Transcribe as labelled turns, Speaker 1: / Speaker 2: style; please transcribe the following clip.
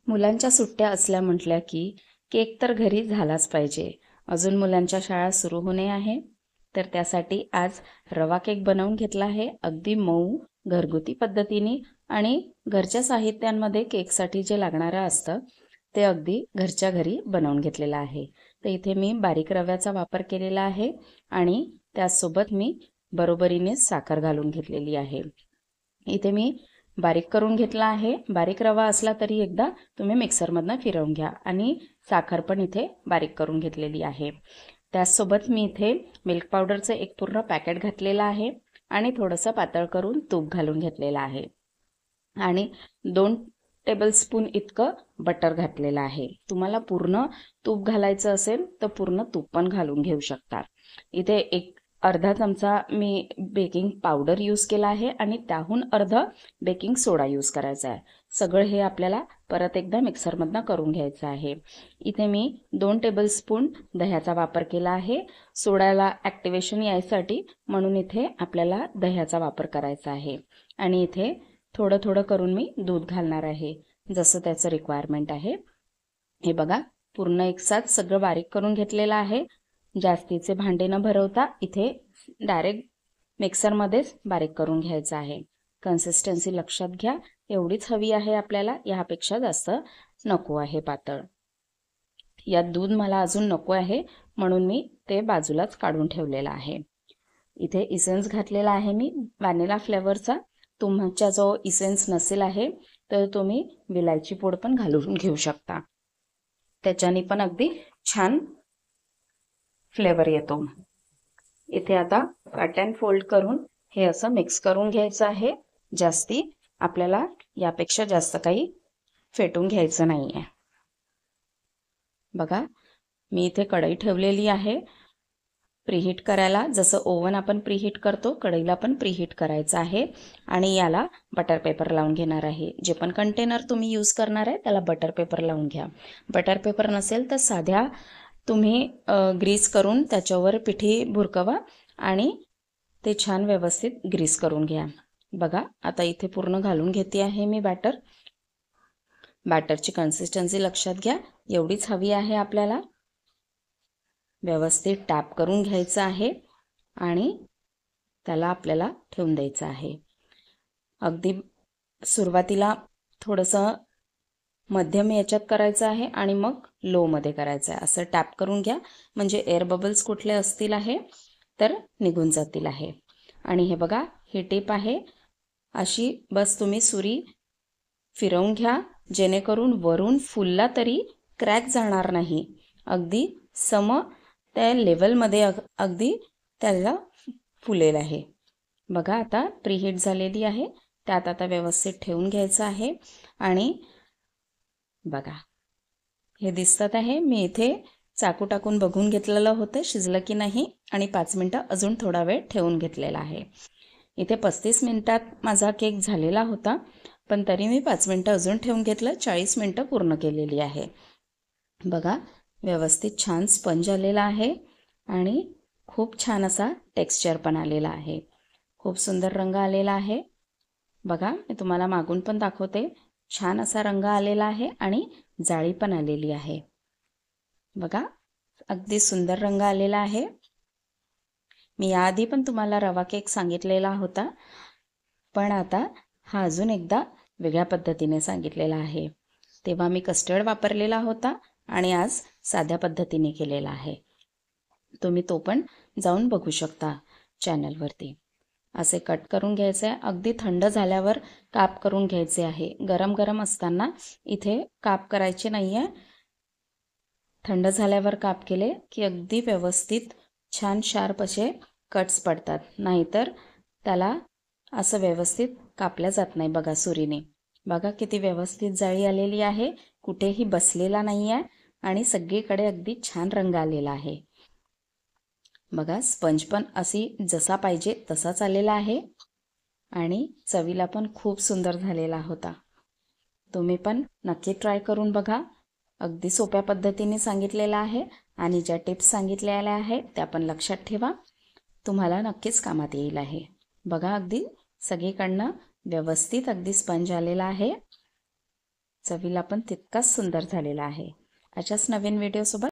Speaker 1: मुलांच्या सुट्ट्या असल्या म्हटल्या की केक तर घरी झालाच पाहिजे. अजून मुलांच्या शाळा सुरू होणे आहे, तर त्यासाठी आज रवा केक बनवून घेतला आहे. अगदी मऊ घरगुती पद्धतीने आणि घरच्या साहित्यांमध्ये केकसाठी जे लागणारं असतं ते अगदी घरच्या घरी बनवून घेतलेलं आहे. तर इथे मी बारीक रव्याचा वापर केलेला आहे आणि त्याचसोबत मी बरोबरीने साखर घालून घेतलेली आहे. इथे मी बारीक करून घेतला आहे. बारीक रवा असला तरी एकदा तुम्ही मिक्सरमधनं फिरवून घ्या आणि साखर पण इथे बारीक करून घेतलेली आहे. त्याचसोबत मी इथे मिल्क पावडरचं एक पूर्ण पॅकेट घातलेलं आहे आणि थोडंसं पातळ करून तूप घालून घेतलेलं आहे आणि 2 टेबलस्पून इतकं बटर घातलेलं आहे. तुम्हाला पूर्ण तूप घालायचं असेल तर पूर्ण तूप पण घालून घेऊ शकता. इथे अर्धा चमचा मी बेकिंग पावडर यूज केला आहे आणि त्याहून अर्धा बेकिंग सोडा यूज करायचा आहे. सगळं हे आपल्याला परत एकदा मिक्सरमधनं करून घ्यायचं आहे. इथे मी 2 टेबलस्पून दह्याचा वापर केला आहे. सोड्याला ॲक्टिवेशन यायसाठी म्हणून इथे आपल्याला दह्याचा वापर करायचा आहे आणि इथे थोडं थोडं करून मी दूध घालणार आहे, जसं त्याचं रिक्वायरमेंट आहे. हे बघा, पूर्ण एकसाथ सगळं बारीक करून घेतलेलं आहे. जास्तीचे भांडे न भरवता इथे डायरेक्ट मिक्सरमध्येच बारीक करून घ्यायचं आहे. कन्सिस्टन्सी लक्षात घ्या, एवढीच हवी आहे आपल्याला, यापेक्षा जास्त नको आहे पातळ. यात दूध मला अजून नको आहे म्हणून मी ते बाजूलाच काढून ठेवलेलं आहे. इथे इसेन्स घातलेला आहे मी व्हॅनिला फ्लेवरचा. तुमच्या जो इसेन्स नसेल आहे तर तुम्ही विलायची पूड पण घालून घेऊ शकता. त्याच्याने पण अगदी छान फ्लेवर येतो. इथे आता कट अँड फोल्ड करून हे असं मिक्स करून घ्यायचं आहे. जास्ती आपल्याला यापेक्षा जास्त काही फेटून घ्यायचं नाही आहे. बघा, मी इथे कढई ठेवलेली आहे प्रीहीट करायला. जसं ओव्हन आपण प्रीहीट करतो, कढईला पण प्रीहीट करायचं आहे आणि याला बटर पेपर लावून घेणार आहे. जे पण कंटेनर तुम्ही यूज करणार आहे त्याला बटर पेपर लावून घ्या. बटर पेपर नसेल तर साध्या तुम्ही ग्रीस करून त्याच्यावर पिठी भुरकवा आणि ते छान व्यवस्थित ग्रीस करून घ्या. बघा, आता इथे पूर्ण घालून घेते आहे मी बॅटर. बॅटरची कन्सिस्टन्सी लक्षात घ्या, एवढीच हवी आहे आपल्याला. व्यवस्थित टॅप करून घ्यायचं आहे आणि त्याला आपल्याला ठेवून द्यायचं आहे. अगदी सुरुवातीला थोडंसं मध्यम याच्यात करायचं आहे आणि मग लोमध्ये करायचं आहे. असं टॅप करून घ्या म्हणजे एअर बबल्स कुठले असतील आहे तर निघून जातील आहे. आणि हे बघा, ही टिप आहे, अशी बस तुम्ही सुरी फिरवून घ्या जेणेकरून वरून फुलला तरी क्रॅक जाणार नाही. अगदी सम त्या लेवलमध्ये अगदी त्याला फुलेल आहे. बघा, आता प्रीहीट झालेली आहे. त्यात आता व्यवस्थित ठेवून घ्यायचं आहे आणि बघा, हे दिसत आहे. मी इथे चाकू टाकून बघून घेतलेलं होतं शिजलं की नाही आणि 5 मिनटं अजून थोडा वेळ ठेवून घेतलेला आहे. इथे 35 मिनिटात माझा केक झालेला होता, पण तरी मी 5 मिनटं अजून ठेवून घेतलं. 40 मिनटं पूर्ण केलेली आहे. बघा, व्यवस्थित छान स्पंज आलेला आहे आणि खूप छान असा टेक्स्चर पण आलेला आहे. खूप सुंदर रंग आलेला आहे. बघा, मी तुम्हाला मागून पण दाखवते. छान असा रंग आलेला आहे आणि जाळी पण आलेली आहे. बघा, अगदी सुंदर रंग आलेला आहे. मी याआधी पण तुम्हाला रवा केक सांगितलेला होता, पण आता हा अजून एकदा वेगळ्या पद्धतीने सांगितलेला आहे. तेव्हा मी कस्टर्ड वापरलेला होता आणि आज साध्या पद्धतीने केलेला आहे. तुम्ही तो पण जाऊन बघू शकता चॅनलवरती. असे कट करून घ्यायचे आहे. अगदी थंड झाल्यावर काप करून घ्यायचे आहे. गरम गरम असताना इथे काप करायचे नाही आहे. थंड झाल्यावर काप केले की अगदी व्यवस्थित छान शार्प असे कट्स पडतात. नाहीतर त्याला असं व्यवस्थित कापल्या जात नाही. बघा, सुरीने बघा किती व्यवस्थित जाळी आलेली आहे, कुठेही बसलेला नाही आहे आणि सगळीकडे अगदी छान रंग आलेला आहे. बघा, स्पंज पण अशी जसा पाहिजे तसाच आलेला आहे आणि चवीला पण खूप सुंदर झालेला होता. तुम्ही पण नक्की ट्राय करून बघा. अगदी सोप्या पद्धतीने सांगितलेलं आहे आणि ज्या टिप्स सांगितलेल्या आहेत त्या पण लक्षात ठेवा, तुम्हाला नक्कीच कामात येईल आहे. बघा, अगदी सगळीकडनं व्यवस्थित अगदी स्पंज आलेला आहे. चवीला पण तितकाच सुंदर झालेला आहे. अशाच नवीन व्हिडिओसोबत